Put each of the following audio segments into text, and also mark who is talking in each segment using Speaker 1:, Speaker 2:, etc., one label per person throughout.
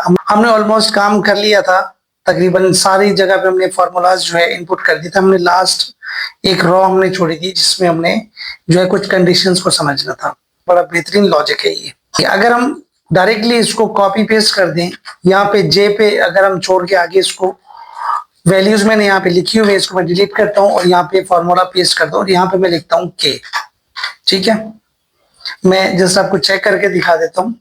Speaker 1: हमने ऑलमोस्ट काम कर लिया था, तकरीबन सारी जगह पे हमने फार्मूलाज जो है इनपुट कर दिया था। हमने लास्ट एक रॉ हमने छोड़ी थी जिसमें हमने जो है कुछ कंडीशंस को समझना था। बड़ा बेहतरीन लॉजिक है ये। अगर हम डायरेक्टली इसको कॉपी पेस्ट कर दें, यहाँ पे जे पे अगर हम छोड़ के आगे इसको वैल्यूज मैंने यहाँ पे लिखी हुई है, इसको मैं डिलीट करता हूँ और यहाँ पे फॉर्मूला पेस्ट करता हूँ और यहाँ पे मैं लिखता हूँ के। ठीक है, मैं जस्ट आपको चेक करके दिखा देता हूँ।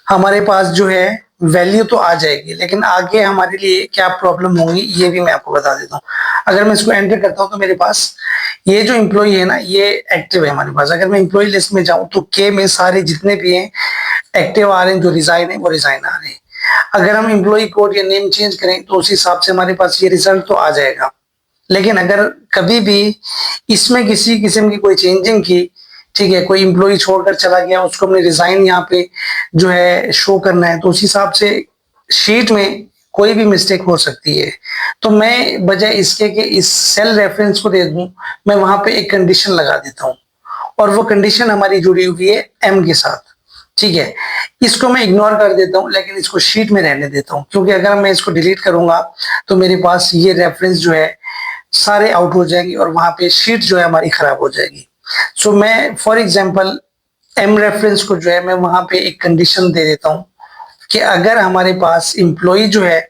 Speaker 1: हमारे पास जो है वैल्यू तो आ जाएगी, लेकिन आगे हमारे लिए क्या प्रॉब्लम होगी ये भी मैं आपको बता देता हूँ। अगर मैं इसको एंटर करता हूँ तो मेरे पास ये जो एम्प्लॉय है ना, ये एक्टिव है हमारे पास। अगर मैं एम्प्लॉय लिस्ट में जाऊं तो के में सारे जितने भी हैं एक्टिव आ रहे हैं, जो रिजाइन है वो रिजाइन आ रहे हैं। अगर हम एम्प्लॉय कोड या नेम चेंज करें तो उस हिसाब से हमारे पास ये रिजल्ट तो आ जाएगा। लेकिन अगर कभी भी इसमें किसी किस्म की कोई चेंजिंग की, ठीक है, कोई एम्प्लॉय छोड़कर चला गया, उसको हमने रिजाइन यहाँ पे जो है शो करना है, तो उस हिसाब से शीट में कोई भी मिस्टेक हो सकती है। तो मैं बजाय इसके कि इस सेल रेफरेंस को दे दूं, मैं वहां पे एक कंडीशन लगा देता हूं और वो कंडीशन हमारी जुड़ी हुई है एम के साथ। ठीक है, इसको मैं इग्नोर कर देता हूं, लेकिन इसको शीट में रहने देता हूं, क्योंकि अगर मैं इसको डिलीट करूंगा तो मेरे पास ये रेफरेंस जो है सारे आउट हो जाएंगे और वहां पे शीट जो है हमारी खराब हो जाएगी। सो मैं फॉर एग्जांपल एम रेफरेंस को जो है मैं वहां पे एक कंडीशन दे देता हूं कि अगर हमारे पास एम्प्लॉय जो है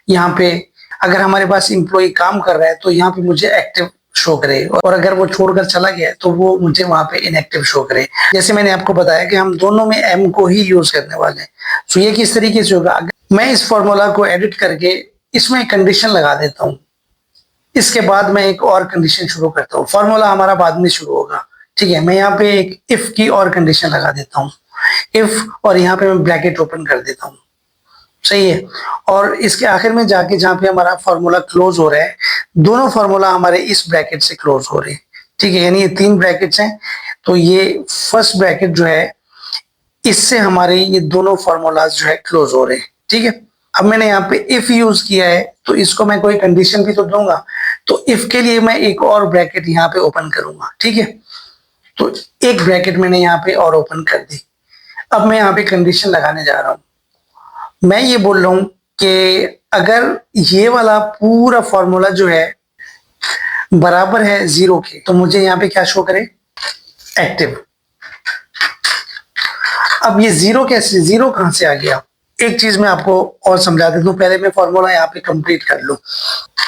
Speaker 1: यहाँ पे, अगर हमारे पास एम्प्लॉय काम कर रहा है तो यहाँ पे मुझे एक्टिव शो करे, और अगर वो छोड़कर चला गया तो वो मुझे वहां पे इनएक्टिव शो करे। जैसे मैंने आपको बताया कि हम दोनों में एम को ही यूज करने वाले हैं। सो ये किस तरीके से होगा, मैं इस फॉर्मूला को एडिट करके इसमें कंडीशन लगा देता हूँ, इसके बाद मैं एक और कंडीशन शुरू करता हूँ। फॉर्मूला हमारा बाद में शुरू होगा। ठीक है, मैं यहाँ पे एक इफ की और कंडीशन लगा देता हूँ, इफ, और यहाँ पे मैं ब्रैकेट ओपन कर देता हूँ। सही है, और इसके आखिर में जाके जहाँ पे हमारा फॉर्मूला क्लोज हो रहा है, दोनों फॉर्मूला हमारे इस ब्रैकेट से क्लोज हो रहे हैं। ठीक है, यानी ये 3 ब्रैकेट्स हैं, तो ये फर्स्ट ब्रैकेट जो है इससे हमारे ये दोनों फॉर्मूलाज जो है क्लोज हो रहे हैं। ठीक है, अब मैंने यहाँ पे इफ यूज किया है तो इसको मैं कोई कंडीशन भी तो दूंगा, तो इफ के लिए मैं एक और ब्रैकेट यहाँ पे ओपन करूंगा। ठीक है, तो एक ब्रैकेट मैंने यहाँ पे और ओपन कर दी। अब मैं यहाँ पे कंडीशन लगाने जा रहा हूं। मैं ये बोल रहा हूं कि अगर ये वाला पूरा फॉर्मूला जो है बराबर है 0 के, तो मुझे यहाँ पे क्या शो करे, एक्टिव। अब ये 0 कैसे, 0 कहां से आ गया, एक चीज मैं आपको और समझा देता हूँ। पहले मैं फॉर्मूला यहाँ पे कंप्लीट कर लूं।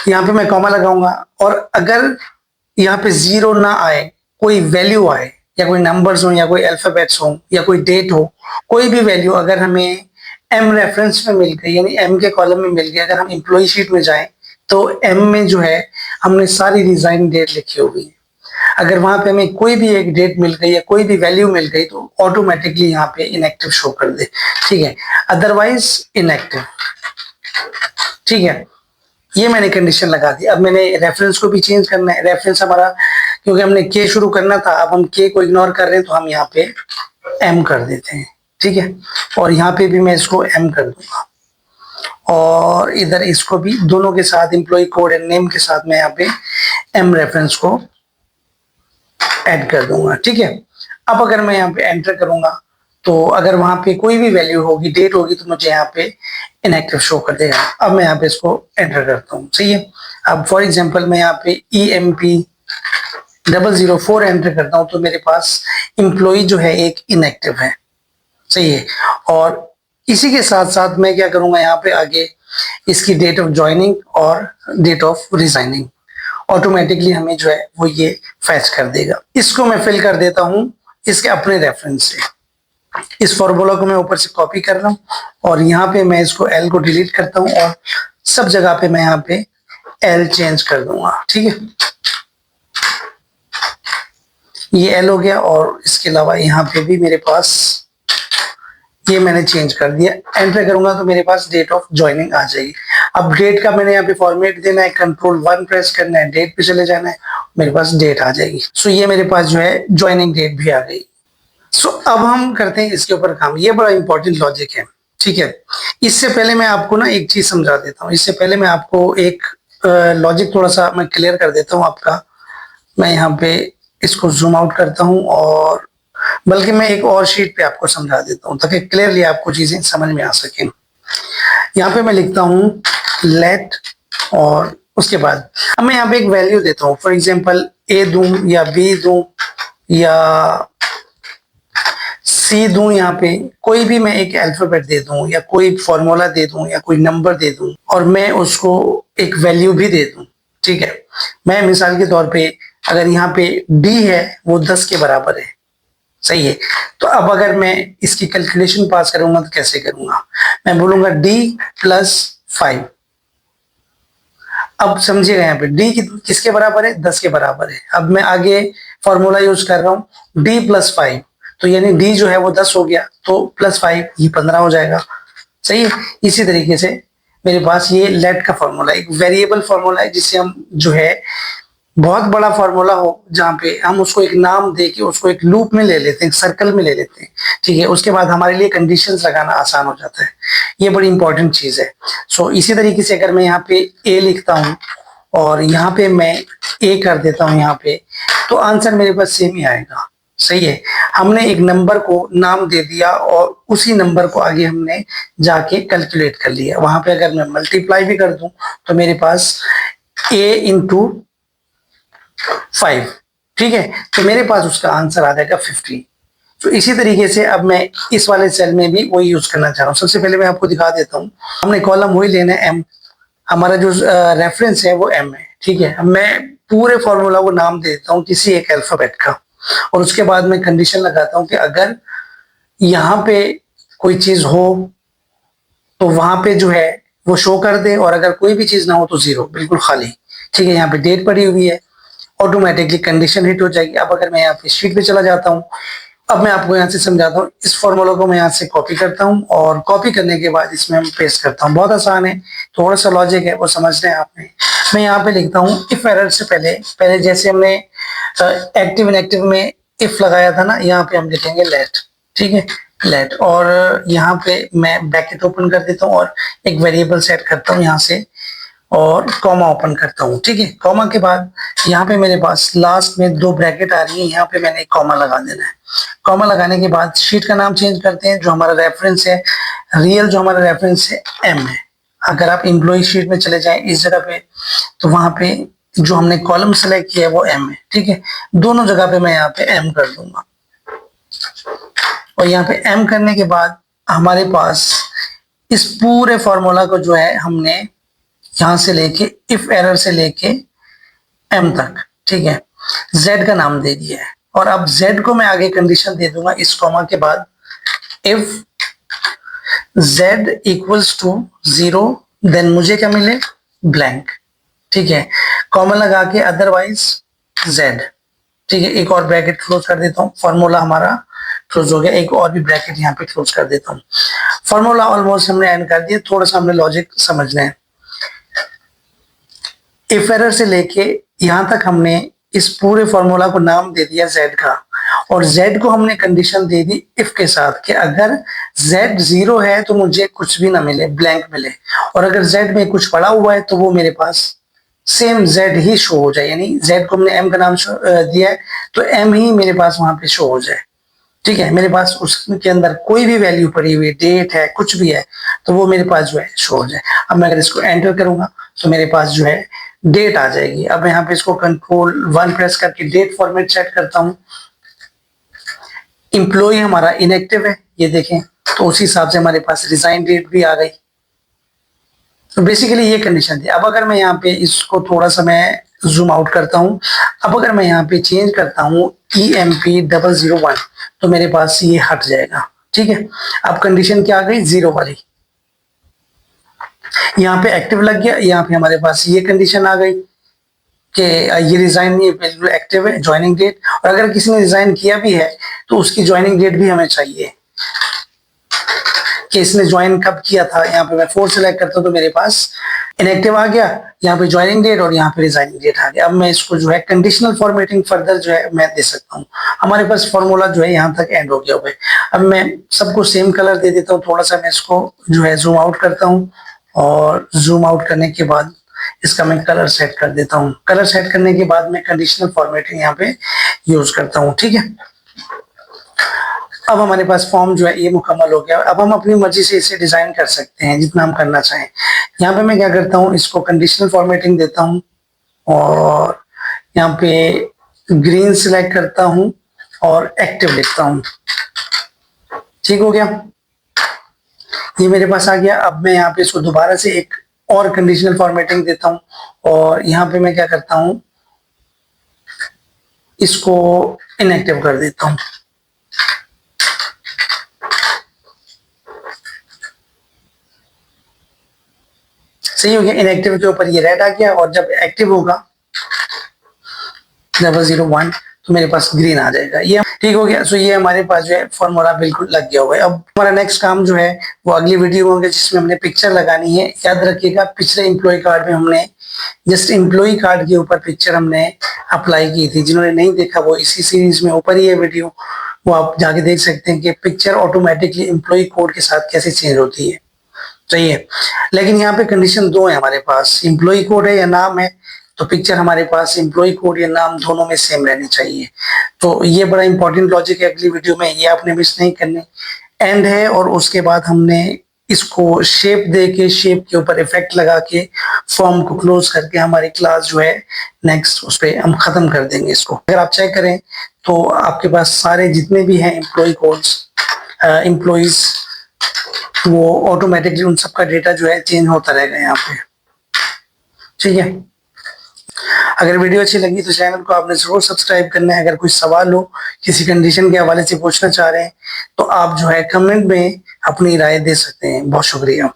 Speaker 1: यहाँ पे मैं कॉमा लगाऊंगा, और अगर यहाँ पे 0 ना आए, कोई वैल्यू आए, या कोई नंबर्स हो, या कोई अल्फाबेट्स हो, या कोई डेट हो, कोई भी वैल्यू अगर हमें एम रेफरेंस में मिल गई, यानी एम के कॉलम में मिल गई, अगर हम एम्प्लॉय शीट में जाएं तो एम में जो है हमने सारी रिजाइन डेट लिखी होगी। अगर वहां पे हमें कोई भी एक डेट मिल गई या कोई भी वैल्यू मिल गई तो ऑटोमेटिकली यहाँ पे इनएक्टिव शो कर दे। ठीक है, अदरवाइज इनएक्टिव। ठीक है, ये मैंने कंडीशन लगा दी। अब मैंने रेफरेंस को भी चेंज करना है। रेफरेंस हमारा, क्योंकि हमने के शुरू करना था, अब हम के को इग्नोर कर रहे हैं तो हम यहाँ पे एम कर देते हैं। ठीक है, और यहाँ पे भी मैं इसको एम कर दूंगा, और इधर इसको भी दोनों के साथ एम्प्लॉय कोड एंड नेम के साथ मैं यहाँ पे एम रेफरेंस को ऐड कर दूंगा। ठीक है, अब अगर मैं यहाँ पे एंटर करूंगा तो अगर वहां पे कोई भी वैल्यू होगी, डेट होगी, तो मुझे यहाँ पे इनएक्टिव शो कर देगा। अब मैं यहाँ पे इसको एंटर करता हूँ। सही है, अब फॉर एग्जांपल मैं यहाँ पे EMP004 एंटर करता हूँ तो मेरे पास एम्प्लॉय जो है एक इनएक्टिव है। सही है, और इसी के साथ साथ मैं क्या करूंगा, यहाँ पे आगे इसकी डेट ऑफ ज्वाइनिंग और डेट ऑफ रिजाइनिंग ऑटोमेटिकली हमें जो है वो ये फैच कर देगा। इसको मैं फिल कर देता हूं इसके अपने रेफरेंस से। इस फॉर्मूला को मैं ऊपर से कॉपी कर रहा हूं और यहाँ पे मैं इसको एल को डिलीट करता हूं और सब जगह पे मैं यहाँ पे एल चेंज कर दूंगा। ठीक है, ये एल हो गया, और इसके अलावा यहाँ पे भी मेरे पास ये मैंने चेंज कर दिया। एंटर करूंगा तो मेरे पास डेट ऑफ ज्वाइनिंग आ जाएगी। अब डेट का मैंने यहाँ पे फॉर्मेट देना है, Ctrl+1 प्रेस करना है, डेट पे चले जाना है, मेरे पास डेट आ जाएगी। सो ये मेरे पास जो है ज्वाइनिंग डेट भी आ गई। सो अब हम करते हैं इसके ऊपर काम। ये बड़ा इंपॉर्टेंट लॉजिक है। ठीक है, इससे पहले मैं आपको ना एक चीज समझा देता हूँ। इससे पहले मैं आपको एक लॉजिक थोड़ा सा मैं क्लियर कर देता हूँ आपका। मैं यहाँ पे इसको जूम आउट करता हूँ और बल्कि मैं एक और शीट पे आपको समझा देता हूँ ताकि क्लियरली आपको चीजें समझ में आ सकें। यहाँ पे मैं लिखता हूँ लेट, और उसके बाद अब मैं यहाँ पे एक वैल्यू देता हूँ, फॉर एग्जाम्पल ए दूं या बी दूं या सी दूं, यहाँ पे कोई भी मैं एक अल्फाबेट दे दूं या कोई फॉर्मूला दे दूं या कोई नंबर दे दूं और मैं उसको एक वैल्यू भी दे दूं। ठीक है, मैं मिसाल के तौर पे अगर यहाँ पे डी है वो 10 के बराबर है, सही है। तो अब अगर मैं इसकी कैलकुलेशन पास करूंगा तो कैसे करूंगा, मैं बोलूंगा डी प्लस 5। अब समझिएगा यहाँ पे डी किसके बराबर है, 10 के बराबर है। अब मैं आगे फॉर्मूला यूज कर रहा हूँ डी प्लस 5, तो यानी डी जो है वो 10 हो गया, तो प्लस 5 ये 15 हो जाएगा, सही है। इसी तरीके से मेरे पास ये लेट का फॉर्मूला एक वेरिएबल फॉर्मूला है, जिससे हम जो है बहुत बड़ा फॉर्मूला हो जहाँ पे हम उसको एक नाम दे के उसको एक लूप में ले लेते हैं, सर्कल में ले लेते हैं। ठीक है, उसके बाद हमारे लिए कंडीशंस लगाना आसान हो जाता है, ये बड़ी इंपॉर्टेंट चीज है। सो इसी तरीके से अगर मैं यहाँ पे ए लिखता हूँ और यहाँ पे मैं ए कर देता हूँ यहाँ पे, तो आंसर मेरे पास सेम ही आएगा, सही है। हमने एक नंबर को नाम दे दिया और उसी नंबर को आगे हमने जाके कैलकुलेट कर लिया। वहां पे अगर मैं मल्टीप्लाई भी कर दूं तो मेरे पास a इंटू 5, ठीक है, तो मेरे पास उसका आंसर आ जाएगा 50। तो इसी तरीके से अब मैं इस वाले सेल में भी वही यूज करना चाह रहा हूँ। सबसे पहले मैं आपको दिखा देता हूँ, हमने कॉलम वही लेना है m, हमारा जो रेफरेंस है वो m है। ठीक है, अब मैं पूरे फॉर्मूला को नाम दे देता हूँ किसी एक अल्फाबेट का, और उसके बाद मैं कंडीशन लगाता हूँ कि अगर यहाँ पे कोई चीज हो तो वहां पे जो है वो शो कर दे, और अगर कोई भी चीज ना हो तो 0, बिल्कुल खाली। ठीक है, यहाँ पे डेट पड़ी हुई है, ऑटोमेटिकली कंडीशन हिट हो जाएगी। अब अगर मैं यहाँ पे शीट पे चला जाता हूँ, अब मैं आपको यहाँ से समझाता हूँ। इस फॉर्मूला को मैं यहाँ से कॉपी करता हूँ और कॉपी करने के बाद इसमें हम पेस्ट करता हूँ। बहुत आसान है, थोड़ा सा लॉजिक है वो समझना है आपने। मैं यहाँ पे लिखता हूँ इफ एरर से पहले जैसे हमने एक्टिव इनएक्टिव में इफ लगाया था ना, यहाँ पे हम लिखेंगे लेट। ठीक है, लेट, और यहाँ पे मैं ब्रैकेट ओपन कर देता हूँ और एक वेरिएबल सेट करता हूँ यहाँ से, और कॉमा ओपन करता हूँ। ठीक है, कॉमा के बाद यहाँ पे मेरे पास लास्ट में 2 ब्रैकेट आ रही है, यहाँ पे मैंने एक कॉमा लगा देना है। कॉमा लगाने के बाद शीट का नाम चेंज करते हैं, जो हमारा रेफरेंस है, रियल जो हमारा रेफरेंस है एम है। अगर आप एम्प्लॉय शीट में चले जाएं इस जगह पे, तो वहां पे जो हमने कॉलम सेलेक्ट किया है वो एम है। ठीक है, दोनों जगह पे मैं यहाँ पे एम कर दूंगा, और यहाँ पे एम करने के बाद हमारे पास इस पूरे फॉर्मूला को जो है हमने यहां से लेके इफ एरर से लेके एम तक, ठीक है, जेड का नाम दे दिया है। और अब जेड को मैं आगे कंडीशन दे दूंगा इस कॉमा के बाद, if z equals to 0 then मुझे क्या मिले, ब्लैंक। ठीक है, कॉमा लगा के अदरवाइज जेड। ठीक है, एक और ब्रैकेट क्लोज कर देता हूँ, फॉर्मूला हमारा क्लोज हो गया। एक और भी ब्रैकेट यहाँ पे क्लोज कर देता हूँ। फॉर्मूला ऑलमोस्ट हमने एंड कर दिया, थोड़ा सा हमने लॉजिक समझना है। इफ एरर से लेके यहां तक हमने इस पूरे फॉर्मूला को नाम दे दिया जेड का, और जेड को हमने कंडीशन दे दी इफ के साथ कि अगर जेड 0 है तो मुझे कुछ भी ना मिले, ब्लैंक मिले, और अगर जेड में कुछ पड़ा हुआ है तो वो मेरे पास सेम जेड ही शो हो जाए। यानी जेड को हमने एम का नाम दिया है तो एम ही मेरे पास वहां पे शो हो जाए। ठीक है, मेरे पास उसके अंदर कोई भी वैल्यू पड़ी हुई, डेट है, कुछ भी है, तो वो मेरे पास जो है शो हो जाए। अब मैं अगर इसको एंटर करूंगा तो मेरे पास जो है डेट आ जाएगी। अब मैं यहाँ पे इसको Ctrl+1 प्रेस करके डेट फॉर्मेट सेट करता हूँ। एम्प्लॉय हमारा इनएक्टिव है, ये देखें, तो उसी हिसाब से हमारे पास रिजाइन डेट भी आ गई। तो बेसिकली ये कंडीशन थी। अब अगर मैं यहाँ पे इसको थोड़ा सा मैं जूम आउट करता हूँ, अब अगर मैं यहाँ पे चेंज करता हूँ EMP001, तो मेरे पास ये हट जाएगा। ठीक है, अब कंडीशन क्या आ गई, 0 वाली। यहाँ पे एक्टिव लग गया, यहाँ पे हमारे पास ये कंडीशन आ गई कि ये रिजाइन नहीं, बिल्कुल एक्टिव है, ज्वाइनिंग डेट। और अगर किसी ने रिजाइन किया भी है तो उसकी ज्वाइनिंग डेट भी हमें चाहिए कि इसने ज्वाइन कब किया था। यहाँ पे मैं 4 सेलेक्ट करता हूँ तो मेरे पास इनएक्टिव आ गया, यहाँ पे ज्वाइनिंग डेट और यहाँ पे रिजाइनिंग डेट आ गया। अब मैं इसको जो है कंडीशनल फॉर्मेटिंग फर्दर जो है मैं दे सकता हूँ। हमारे पास फॉर्मूला जो है यहाँ तक एंड हो गया हुआ है। अब मैं सबको सेम कलर दे देता हूँ। थोड़ा सा मैं इसको जो है जूम आउट करता हूँ, और जूम आउट करने के बाद इसका मैं कलर सेट कर देता हूँ। कलर सेट करने के बाद मैं कंडीशनल फॉर्मेटिंग यहाँ पे यूज करता हूँ। ठीक है, अब हमारे पास फॉर्म जो है ये मुकम्मल हो गया। अब हम अपनी मर्जी से इसे डिजाइन कर सकते हैं जितना हम करना चाहें। यहाँ पे मैं क्या करता हूँ, इसको कंडीशनल फॉर्मेटिंग देता हूँ और यहाँ पे ग्रीन सिलेक्ट करता हूँ और एक्टिव लिखता हूँ। ठीक हो गया, ये मेरे पास आ गया। अब मैं यहाँ पे इसको दोबारा से एक और कंडीशनल फॉर्मेटिंग देता हूँ और यहाँ पे मैं क्या करता हूँ, इसको इनएक्टिव कर देता हूँ। सही हो गया, इनएक्टिव के ऊपर ये रेड आ गया और जब एक्टिव होगा 001 तो मेरे पास ग्रीन आ जाएगा। ये ठीक हो गया। सो ये हमारे पास जो है फॉर्मूला बिल्कुल लग गया हुआ है। अब हमारा नेक्स्ट काम जो है वो अगली वीडियो में होगा जिसमें हमने पिक्चर लगानी है। याद रखिएगा पिछले एम्प्लॉय कार्ड में हमने जस्ट एम्प्लॉय कार्ड के ऊपर पिक्चर हमने अप्लाई की थी। जिन्होंने नहीं देखा वो इसी सीरीज में ऊपर ही है वीडियो, वो आप जाके देख सकते हैं कि पिक्चर ऑटोमेटिकली एम्प्लॉय कोड के साथ कैसे चेंज होती है। सही है, लेकिन यहाँ पे कंडीशन दो है हमारे पास, एम्प्लॉय कोड है या नाम है। तो पिक्चर हमारे पास एम्प्लॉय कोड या नाम दोनों में सेम रहनी चाहिए। तो ये बड़ा इंपॉर्टेंट लॉजिक है अगली वीडियो में, ये आपने मिस नहीं करने। एंड है और उसके बाद हमने इसको शेप दे के, शेप के ऊपर इफेक्ट लगा के फॉर्म को क्लोज करके हमारी क्लास जो है नेक्स्ट उस पर हम खत्म कर देंगे इसको। अगर आप चेक करें तो आपके पास सारे जितने भी हैं एम्प्लॉय कोड्स, एम्प्लॉइज, वो ऑटोमेटिकली उन सबका डेटा जो है चेंज होता रहेगा यहाँ पे। ठीक है, अगर वीडियो अच्छी लगी तो चैनल को आपने जरूर सब्सक्राइब करना है। अगर कोई सवाल हो किसी कंडीशन के हवाले से पूछना चाह रहे हैं तो आप जो है कमेंट में अपनी राय दे सकते हैं। बहुत शुक्रिया।